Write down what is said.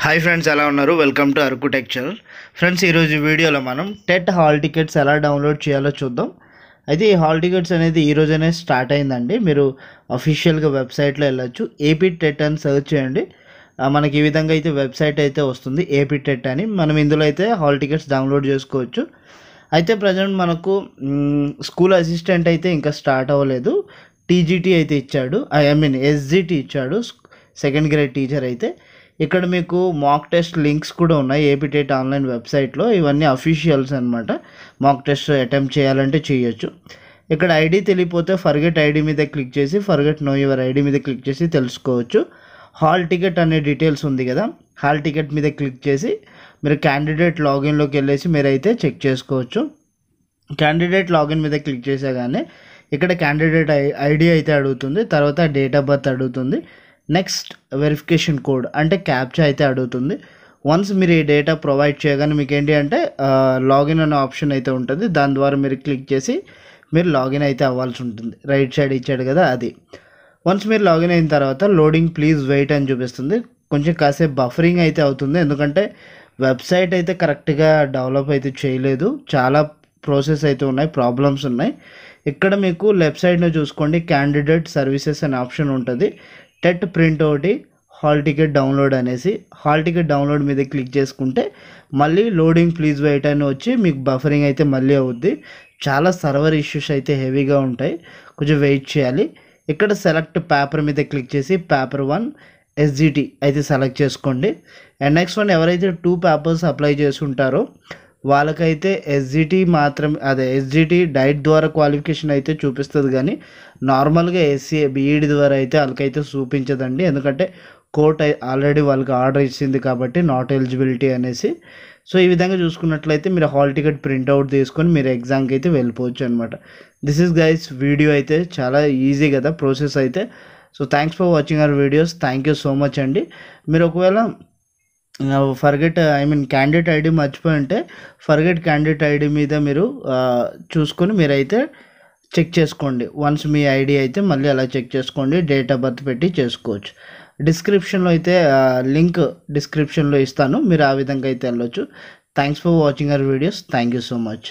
Hi friends, ఎలా ఉన్నారు? Welcome to architecture. Friends, ఈరోజు వీడియోలో మనం టెట్ హాల్ టికెట్స్ ఎలా డౌన్లోడ్ చేయాలో చూద్దాం. అయితే ఈ హాల్ టికెట్స్ అనేది ఈరోజనే స్టార్ట్ అయిందండి. మీరు అఫీషియల్గా వెబ్సైట్లో వెళ్ళొచ్చు. ఏపీ టెట్ అని సెర్చ్ చేయండి. మనకి ఈ విధంగా అయితే వెబ్సైట్ అయితే వస్తుంది, ఏపీ టెట్ అని. మనం ఇందులో అయితే హాల్ టికెట్స్ డౌన్లోడ్ చేసుకోవచ్చు. అయితే ప్రజెంట్ మనకు స్కూల్ అసిస్టెంట్ అయితే ఇంకా స్టార్ట్ అవ్వలేదు. టీజీటీ అయితే ఇచ్చాడు, ఎస్జిటి ఇచ్చాడు, సెకండ్ గ్రేడ్ టీచర్ అయితే. ఇక్కడ మీకు మాక్ టెస్ట్ లింక్స్ కూడా ఉన్నాయి ఏపీ టెట్ ఆన్లైన్ వెబ్సైట్లో. ఇవన్నీ అఫీషియల్స్ అనమాట. మాక్ టెస్ట్ అటెంప్ట్ చేయాలంటే చేయొచ్చు. ఇక్కడ ఐడి తెలియపోతే ఫర్గెట్ ఐడి మీద క్లిక్ చేసి ఫర్గెట్ నో యువర్ ఐడి మీద క్లిక్ చేసి తెలుసుకోవచ్చు. హాల్ టికెట్ అనే డీటెయిల్స్ ఉంది కదా, హాల్ టికెట్ మీద క్లిక్ చేసి మీరు క్యాండిడేట్ లాగిన్లోకి వెళ్ళేసి మీరైతే చెక్ చేసుకోవచ్చు. క్యాండిడేట్ లాగిన్ మీద క్లిక్ చేసేగానే ఇక్కడ క్యాండిడేట్ ఐడి అయితే అడుగుతుంది, తర్వాత డేట్ ఆఫ్ బర్త్ అడుగుతుంది, నెక్స్ట్ వెరిఫికేషన్ కోడ్ అంటే క్యాప్చా అయితే అడుగుతుంది. వన్స్ మీరు ఈ డేటా ప్రొవైడ్ చేయగానే మీకు ఏంటి అంటే లాగిన్ అనే ఆప్షన్ అయితే ఉంటుంది. దాని ద్వారా మీరు క్లిక్ చేసి మీరు లాగిన్ అయితే అవ్వాల్సి ఉంటుంది. రైట్ సైడ్ ఇచ్చాడు కదా, అది. వన్స్ మీరు లాగిన్ అయిన తర్వాత లోడింగ్ ప్లీజ్ వెయిట్ అని చూపిస్తుంది. కొంచెం కాసేపు బఫరింగ్ అయితే అవుతుంది, ఎందుకంటే వెబ్సైట్ అయితే కరెక్ట్గా డెవలప్ అయితే చేయలేదు. చాలా ప్రాసెస్ అయితే ఉన్నాయి, ప్రాబ్లమ్స్ ఉన్నాయి. ఇక్కడ మీకు లెఫ్ట్ సైడ్లో చూసుకోండి, క్యాండిడేట్ సర్వీసెస్ అనే ఆప్షన్ ఉంటుంది. టెట్ ప్రింట్ ఒకటి, హాల్ టికెట్ డౌన్లోడ్ అనేసి. హాల్ టికెట్ డౌన్లోడ్ మీద క్లిక్ చేసుకుంటే మళ్ళీ లోడింగ్ ప్లీజ్ వెయిట్ అని వచ్చి మీకు బఫరింగ్ అయితే మళ్ళీ అవుద్ది. చాలా సర్వర్ ఇష్యూస్ అయితే హెవీగా ఉంటాయి, కొంచెం వెయిట్ చేయాలి. ఇక్కడ సెలెక్ట్ పేపర్ మీద క్లిక్ చేసి పేపర్ 1 ఎస్జిటి అయితే సెలెక్ట్ చేసుకోండి. అండ్ నెక్స్ట్ వన్, ఎవరైతే 2 పేపర్స్ అప్లై చేసి ఉంటారో వాళ్ళకైతే ఎస్జిటి మాత్రం, అదే ఎస్జిటి డైట్ ద్వారా క్వాలిఫికేషన్ అయితే చూపిస్తుంది, కానీ నార్మల్గా ఎస్సీఏ బీఈడి ద్వారా అయితే వాళ్ళకైతే చూపించదండి. ఎందుకంటే కోర్ట్ ఆల్రెడీ వాళ్ళకి ఆర్డర్ ఇచ్చింది కాబట్టి నాట్ ఎలిజిబిలిటీ అనేసి. సో ఈ విధంగా చూసుకున్నట్లయితే మీరు హాల్ టికెట్ ప్రింట్అవుట్ తీసుకొని మీరు ఎగ్జామ్కి అయితే వెళ్ళిపోవచ్చు అనమాట. దిస్ ఈస్ గైస్ వీడియో అయితే చాలా ఈజీ కదా ప్రాసెస్ అయితే. So thanks for watching our videos. Thank you so much అండి. మీరు ఒకవేళ ఫర్గెట్ క్యాండిడేట్ ఐడి మర్చిపోయి ఉంటే ఫర్గెట్ క్యాండిడేట్ ఐడి మీద మీరు చూసుకొని మీరైతే చెక్ చేసుకోండి. వన్స్ మీ ఐడి అయితే మళ్ళీ అలా చెక్ చేసుకోండి, డేట్ ఆఫ్ బర్త్ పెట్టి చేసుకోవచ్చు. డిస్క్రిప్షన్లో అయితే లింక్ డిస్క్రిప్షన్లో ఇస్తాను, మీరు ఆ విధంగా అయితే వెళ్ళొచ్చు. Thanks for watching our videos. Thank you so much.